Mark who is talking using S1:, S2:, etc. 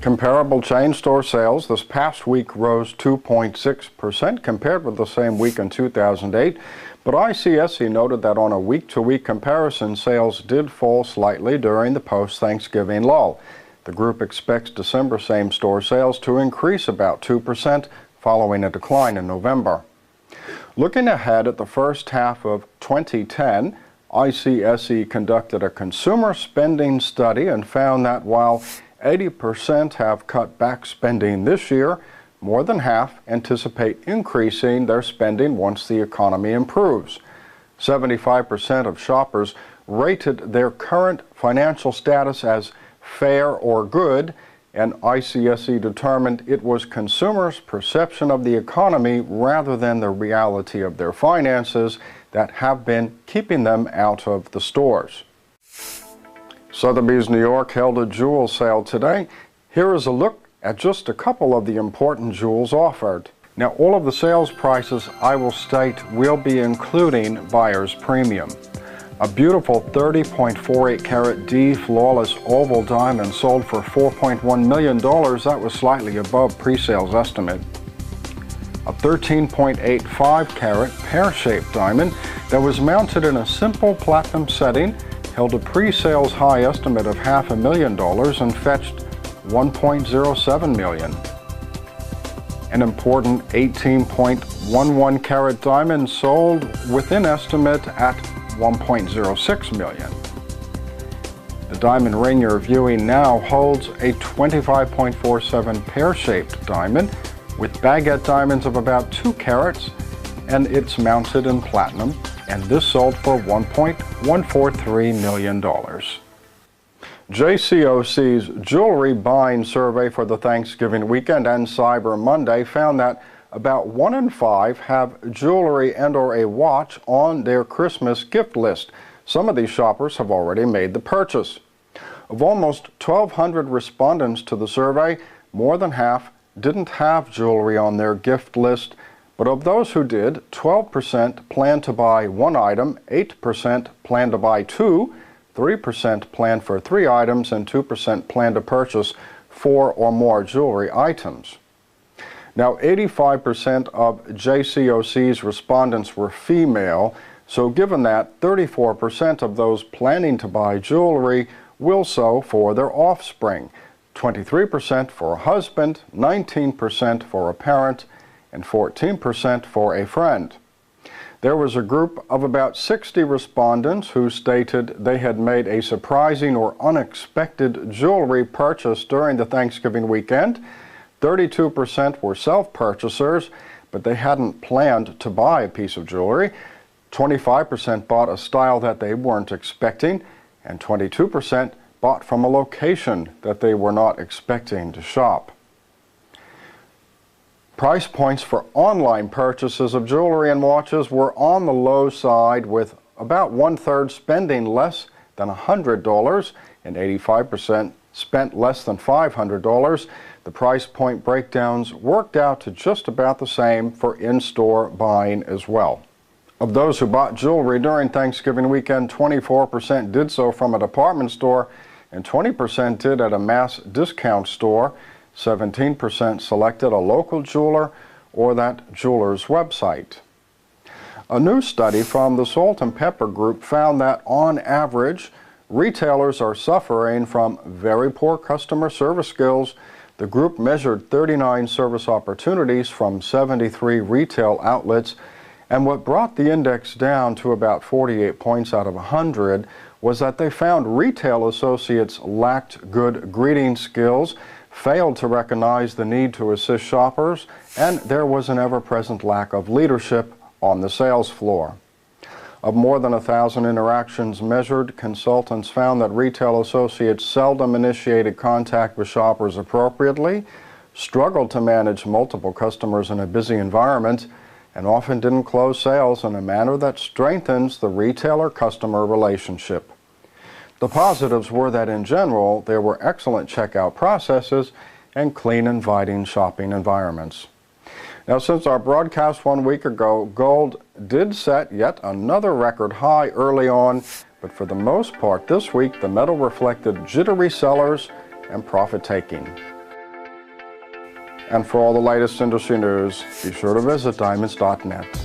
S1: Comparable chain store sales this past week rose 2.6% compared with the same week in 2008, but ICSC noted that on a week-to-week comparison, sales did fall slightly during the post-Thanksgiving lull. The group expects December same-store sales to increase about 2% following a decline in November. Looking ahead at the first half of 2010, ICSC conducted a consumer spending study and found that while 80% have cut back spending this year, more than half anticipate increasing their spending once the economy improves. 75% of shoppers rated their current financial status as fair or good, and ICSC determined it was consumers' perception of the economy rather than the reality of their finances that have been keeping them out of the stores. Sotheby's New York held a jewel sale today. Here is a look at just a couple of the important jewels offered. Now, all of the sales prices I will state will be including buyer's premium. A beautiful 30.48 carat D flawless oval diamond sold for $4.1 million. That was slightly above pre-sales estimate. A 13.85 carat pear-shaped diamond that was mounted in a simple platinum setting held a pre-sales high estimate of $500,000 and fetched $1.07 million. An important 18.11 carat diamond sold within estimate at $1.06 million. The diamond ring you're viewing now holds a 25.47 pear-shaped diamond with baguette diamonds of about 2 carats, and it's mounted in platinum, and this sold for $1.143 million. JCOC's Jewelry Buying Survey for the Thanksgiving weekend and Cyber Monday found that about 1 in 5 have jewelry and/or a watch on their Christmas gift list. Some of these shoppers have already made the purchase. Of almost 1,200 respondents to the survey, more than half didn't have jewelry on their gift list. But of those who did, 12% plan to buy 1 item, 8% plan to buy 2, 3% plan for 3 items, and 2% plan to purchase 4 or more jewelry items. Now, 85% of JCOC's respondents were female, so given that, 34% of those planning to buy jewelry will so for their offspring, 23% for a husband, 19% for a parent, and 14% for a friend. There was a group of about 60 respondents who stated they had made a surprising or unexpected jewelry purchase during the Thanksgiving weekend. 32% were self-purchasers, but they hadn't planned to buy a piece of jewelry. 25% bought a style that they weren't expecting, and 22% bought from a location that they were not expecting to shop. Price points for online purchases of jewelry and watches were on the low side, with about 1/3 spending less than $100 and 85% spent less than $500. The price point breakdowns worked out to just about the same for in-store buying as well. Of those who bought jewelry during Thanksgiving weekend, 24% did so from a department store and 20% did at a mass discount store. 17% selected a local jeweler or that jeweler's website. A new study from the Salt and Pepper Group found that on average, retailers are suffering from very poor customer service skills. The group measured 39 service opportunities from 73 retail outlets, and what brought the index down to about 48 points out of 100 was that they found retail associates lacked good greeting skills, failed to recognize the need to assist shoppers, and there was an ever-present lack of leadership on the sales floor. Of more than 1,000 interactions measured, consultants found that retail associates seldom initiated contact with shoppers appropriately, struggled to manage multiple customers in a busy environment, and often didn't close sales in a manner that strengthens the retailer-customer relationship. The positives were that in general, there were excellent checkout processes and clean, inviting shopping environments. Now, since our broadcast 1 week ago, gold did set yet another record high early on, but for the most part this week, the metal reflected jittery sellers and profit-taking. And for all the latest industry news, be sure to visit diamonds.net.